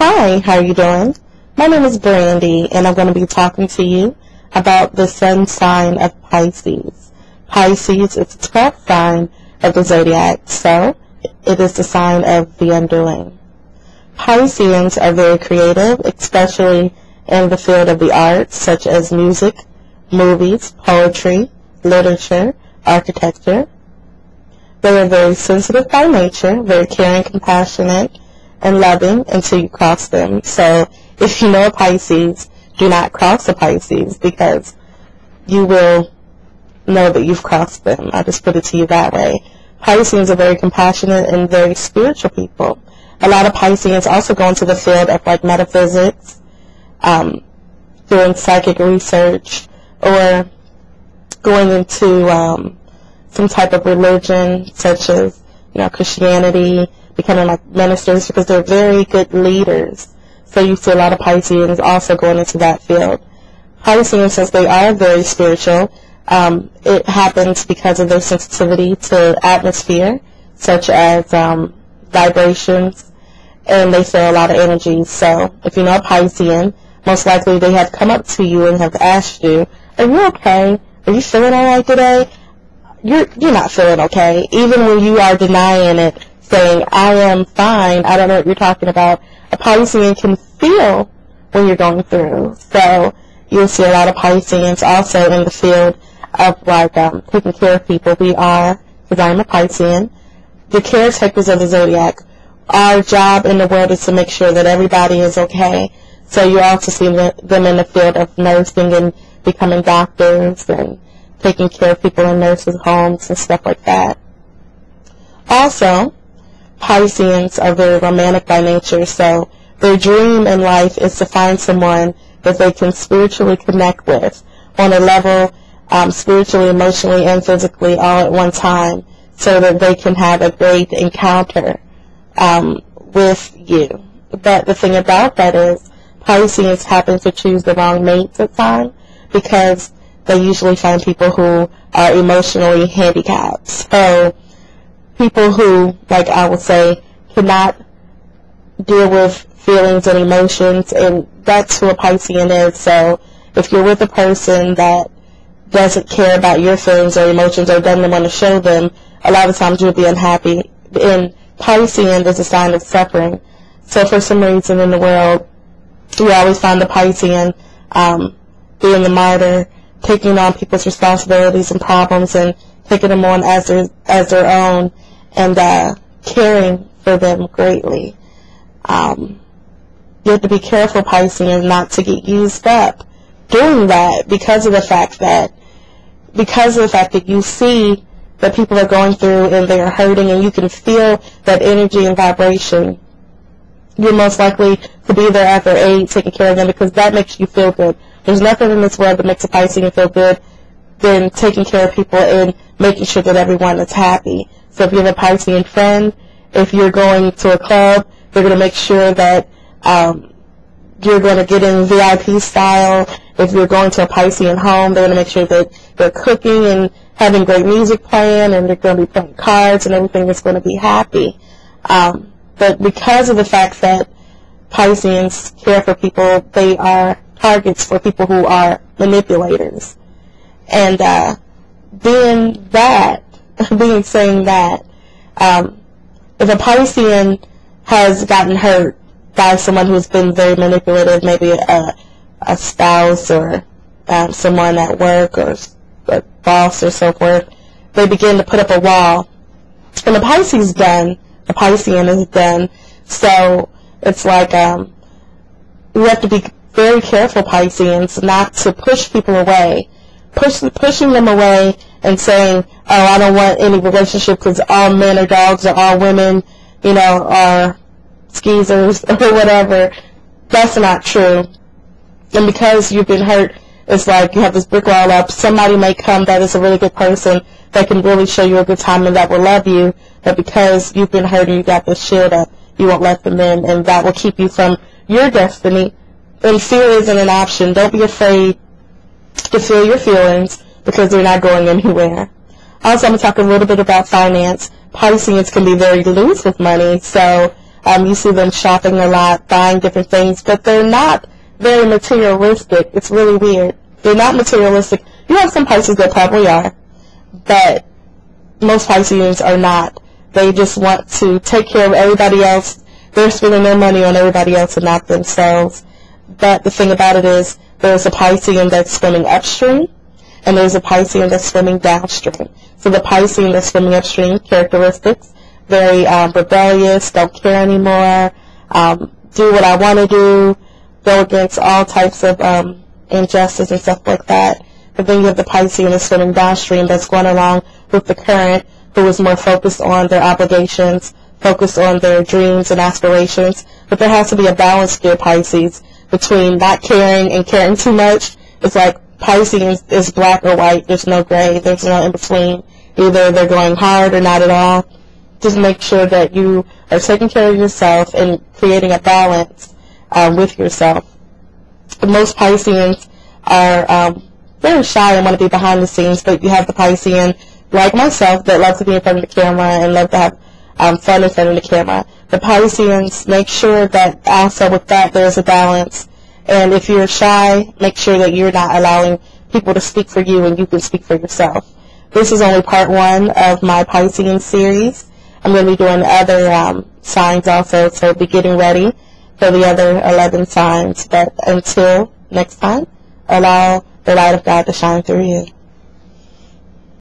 Hi, how are you doing? My name is Brandie, and I'm going to be talking to you about the sun sign of Pisces. Pisces is the 12th sign of the zodiac, so it is the sign of the undoing. Pisceans are very creative, especially in the field of the arts, such as music, movies, poetry, literature, architecture. They are very sensitive by nature, very caring, compassionate, and loving until you cross them. So if you know a Pisces, do not cross a Pisces because you will know that you've crossed them. I'll just put it to you that way. Pisceans are very compassionate and very spiritual people. A lot of Pisceans also go into the field of like metaphysics, doing psychic research, or going into some type of religion such as Christianity, becoming like ministers, because they're very good leaders. So you see a lot of Pisceans also going into that field. Pisceans, since they are very spiritual, it happens because of their sensitivity to atmosphere, such as vibrations, and they feel a lot of energy. So if you know a Piscean, most likely they have come up to you and have asked you, "Are you okay? Are you feeling all right today?" You're not feeling okay, even when you are denying it, saying, "I am fine, I don't know what you're talking about." A Piscean can feel when you're going through. So you'll see a lot of Pisceans also in the field of like taking care of people. We are, because I'm a Piscean, the caretakers of the zodiac. Our job in the world is to make sure that everybody is okay. So you also see them in the field of nursing and becoming doctors and taking care of people in nurses' homes and stuff like that. Also, Pisceans are very romantic by nature, so their dream in life is to find someone that they can spiritually connect with on a level, spiritually, emotionally, and physically all at one time, so that they can have a great encounter with you. But the thing about that is, Pisceans happen to choose the wrong mates at times because they usually find people who are emotionally handicapped. So people who, like I would say, cannot deal with feelings and emotions, and that's who a Piscean is. So if you're with a person that doesn't care about your feelings or emotions or doesn't want to show them, a lot of times you'll be unhappy. And Piscean is a sign of suffering. So for some reason in the world, you always find the Piscean being the martyr, taking on people's responsibilities and problems and taking them on as their own, and caring for them greatly. You have to be careful, Piscean, not to get used up doing that because of the fact that you see that people are going through and they are hurting, and you can feel that energy and vibration. You're most likely to be there at their aid, taking care of them, because that makes you feel good. There's nothing in this world that makes a Piscean feel good than taking care of people and making sure that everyone is happy. So if you have a Piscean friend, if you're going to a club, they're going to make sure that you're going to get in VIP style. If you're going to a Piscean home, they're going to make sure that they're cooking and having great music playing, and they're going to be playing cards, and everything is going to be happy. But because of the fact that Pisceans care for people, they are targets for people who are manipulators. And saying that, if a Piscean has gotten hurt by someone who's been very manipulative, maybe a spouse or someone at work or a boss or so forth, they begin to put up a wall. And the Piscean is done. So it's like you have to be very careful, Pisceans, not to push people away. Pushing them away and saying, "Oh, I don't want any relationship because all men are dogs or all women, are skeezers," or whatever. That's not true. And because you've been hurt, it's like you have this brick wall up. Somebody may come that is a really good person that can really show you a good time and that will love you. But because you've been hurt and you got this shield up, you won't let them in, and that will keep you from your destiny. And fear isn't an option. Don't be afraid to feel your feelings because they're not going anywhere. Also, I'm going to talk a little bit about finance. Pisceans can be very loose with money, so You see them shopping a lot, buying different things, but they're not very materialistic. It's really weird. They're not materialistic. You have some Pisces that probably are, but most Pisceans are not. They just want to take care of everybody else. They're spending their money on everybody else and not themselves. But the thing about it is, there's a Piscean that's swimming upstream, and there's a Piscean that's swimming downstream. So the Piscean that's swimming upstream, characteristics, very rebellious, don't care anymore, do what I want to do, go against all types of injustice and stuff like that. But then you have the Piscean that's swimming downstream, that's going along with the current, who is more focused on their obligations, focused on their dreams and aspirations. But there has to be a balance, dear Pisces, between not caring and caring too much. It's like Pisces is black or white. There's no gray. There's no in between. Either they're going hard or not at all. Just make sure that you are taking care of yourself and creating a balance with yourself. Most Pisceans are very shy and want to be behind the scenes, but you have the Piscean, like myself, that love to be in front of the camera and love to have fun in front of the camera. The Pisceans, make sure that also with that there's a balance. And if you're shy, make sure that you're not allowing people to speak for you and you can speak for yourself. This is only part 1 of my Piscean series. I'm going to be doing other signs also, so be getting ready for the other 11 signs. But until next time, allow the light of God to shine through you.